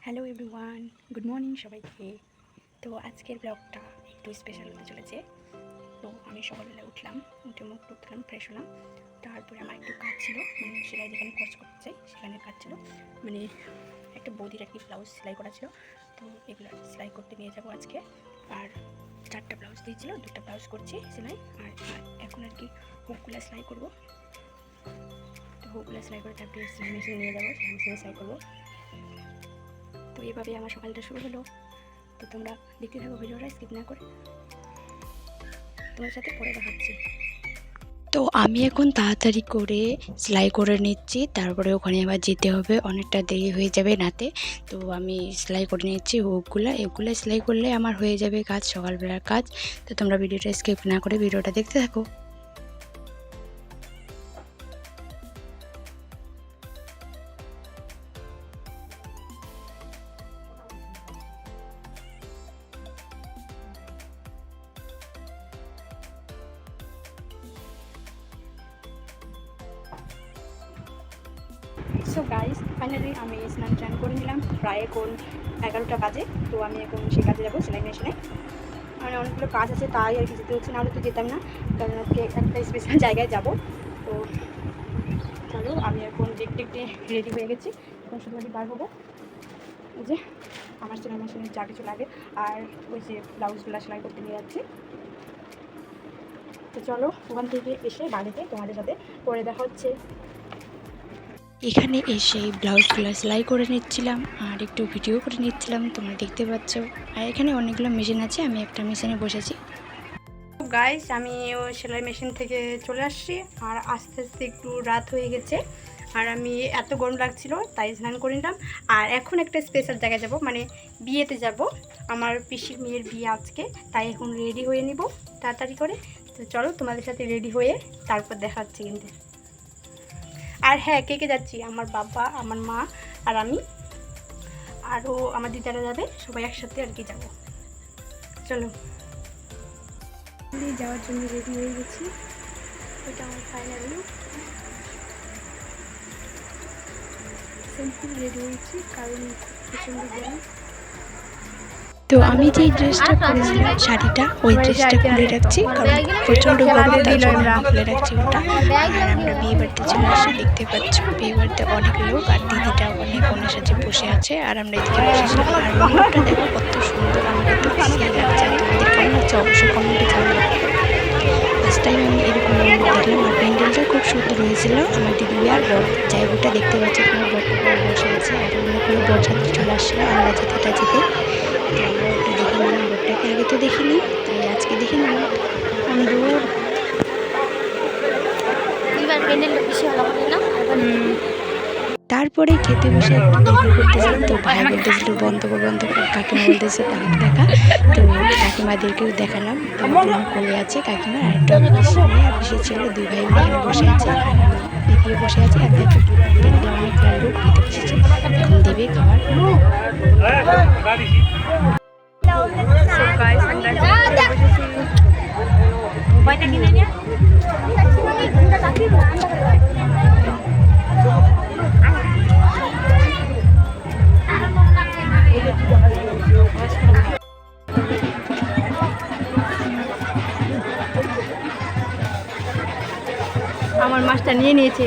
Hello everyone, good morning সবাইকে। তো আজকের ব্লগটা একটু স্পেশাল হতে চলেছে। তো আমি সকালবেলা উঠলাম, উঠে মুখ টুক ধুলাম, ফ্রেশ হলাম। তারপরে আমার একটু কাজ ছিল, মানে সেলাই যেখানে কোর্স করতে চাই সেখানে কাজ ছিল, মানে একটা বৌদির একটি ব্লাউজ সেলাই করা ছিল। তো এগুলো সেলাই করতে নিয়ে যাবো আজকে। আর 4টা ব্লাউজ দিয়েছিল, 2টা ব্লাউজ করছি সেলাই। আর এখন আর কি হুকগুলো সেলাই করবো। তো হুকগুলো সেলাই করে তারপরে সেলাই মেশিনে নিয়ে যাবো, সেলাই মেশিনে সেলাই করবো। তো এইভাবে আমার সকালটা শুরু হলো। তো তোমরা দেখতে থাকো ভিডিওটা, স্কিপ না করে। তোমার সাথে পরে দেখাচ্ছি। তো আমি এখন তাড়াতাড়ি করে সেলাই করে নিচ্ছি, তারপরে ওখানে আবার যেতে হবে, অনেকটা দেরি হয়ে যাবে রাতে। তো আমি সেলাই করে নিচ্ছি হুকগুলো, এগুলো সেলাই করলে আমার হয়ে যাবে কাজ, সকালবেলার কাজ। তো তোমরা ভিডিওটা স্কিপ না করে ভিডিওটা দেখতে থাকো। সো গাইস, ফাইনালি আমি স্নান টান করে নিলাম, প্রায় এখন 11টা বাজে। তো আমি এখন সেই কাজে যাবো, সেলাই মেশিনে। মানে অনেকগুলো কাজ আছে, তাই আর কি যেতে হচ্ছে, নাহলে তো যেতাম না, কারণ আজকে একটা স্পেশাল জায়গায় যাব। তো চলো, আমি এখন দেখতে দেখতে রেডি হয়ে গেছি, এখন শুধু বার হবো। ওই যে আমার সেলাই মেশিনের যা কিছু লাগে, আর ওই যে ব্লাউজগুলো সেলাই করতে নিয়ে যাচ্ছি। তো চলো, ওখান থেকে এসে বাড়িতে তোমাদের সাথে পরে দেখা হচ্ছে। এখানে এসে ব্লাউজগুলো সেলাই করে নিচ্ছিলাম আর একটু ভিডিও করে নিচ্ছিলাম, তোমরা দেখতে পাচ্ছ। আর এখানে অনেকগুলো মেশিন আছে, আমি একটা মেশিনে বসেছি। গাইস, আমি ওই সেলাই মেশিন থেকে চলে আসছি, আর আস্তে আস্তে একটু রাত হয়ে গেছে। আর আমি এত গরম লাগছিল, তাই স্নান করে নিলাম। আর এখন একটা স্পেশাল জায়গায় যাব, মানে বিয়েতে যাব, আমার পিসির মেয়ের বিয়ে আজকে। তাই এখন রেডি হয়ে নিব তাড়াতাড়ি করে। তো চলো, তোমাদের সাথে রেডি হয়ে তারপর দেখা হচ্ছে কিন্তু। আর হ্যাঁ, কে কে যাচ্ছি? আমার বাবা, আমার মা আর আমি, আরও আমার দিদারা যাবে, সবাই একসাথে আর কি যাবো। চলো, যাওয়ার জন্য রেডি হয়ে গেছি। এটা আমার ফাইনাল লুক। সিম্পল রেডি হয়েছি, কারণ প্রচণ্ড গরম। তো আমি যে ড্রেসটা পরেছিলাম, শাড়িটা, ওই ড্রেসটা খুলে রাখছি, কারণ প্রচণ্ড গরম, তার জন্য আমি খুলে রাখছি ওটা। আর আমরা বিয়ে বাড়িতে চলে আসি, দেখতে পাচ্ছ বিয়ে বাড়িতে অনেক লোক, আর দিদিটা অনেক কনের সাথে বসে আছে, আর আমরা এদিকে বসেছিলাম। আর মণ্ডপটা দেখো কত সুন্দর, আমাকে তো সেই লাগছে। তোমাদের কেমন লাগছে অবশ্যই কমেন্টে জানাবে। ফার্স্ট টাইম আমি এরকম মণ্ডপ দেখলাম, আর প্যান্ডেলটা খুব সুন্দর হয়েছিল। আমার দিদি আর বর জায়গাটা দেখতে পাচ্ছি, তোমার বরটা বসে আছে, আর অনেকগুলো বরযাত্রী চলে আসছিল আমরা যেতে। তো আমরা ওটা দেখে নিলাম, বোটটাকে আগে তো দেখিনি, তাই আজকে দেখে নিলাম। সুন্দর। তারপরে খেতে বসে একটু দেখা করতেছিলাম। তো ভাই বলতেছিল বন্ধ কর, কাকিমা বলতেছে তাকে দেখা। তো কাকিমাদেরকেও দেখালাম। তো কোলে আছে কাকিমা, আর একটা অফিসে ছিল, 2 ভাই এখানে বসে আছে, আর আমি এদিকে বসে আছি। আর দেখো দেখলে অনেক লোক খেতে বসেছে, এখন দেবে খাবার। আমার মাছটা নিয়ে নিয়েছে।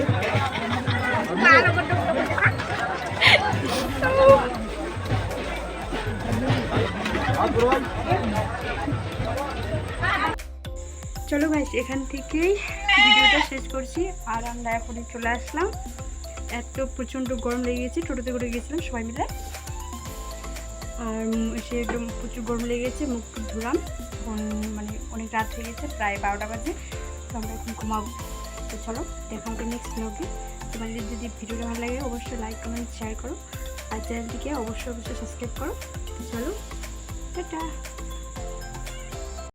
চলো গাইস, এখান থেকেই ভিডিওটা শেষ করছি। আর আমরা এখনই চলে আসলাম, এত প্রচণ্ড গরম লেগে গেছে, টোটোতে করে গেছিলাম সবাই মিলে। আর সে একদম প্রচুর গরম লেগে গেছে, মুখ টুক ধুলাম। এখন মানে অনেক রাত হয়ে গেছে, প্রায় 12টা বাজে। তো আমরা এখন ঘুমাবো। তো চলো, দেখা হবে নেক্সট ব্লগে। তোমাদের যদি ভিডিওটা ভালো লাগে অবশ্যই লাইক কমেন্ট শেয়ার করো, আর চ্যানেলটিকে অবশ্যই সাবস্ক্রাইব করো। তো চলো, টাটা।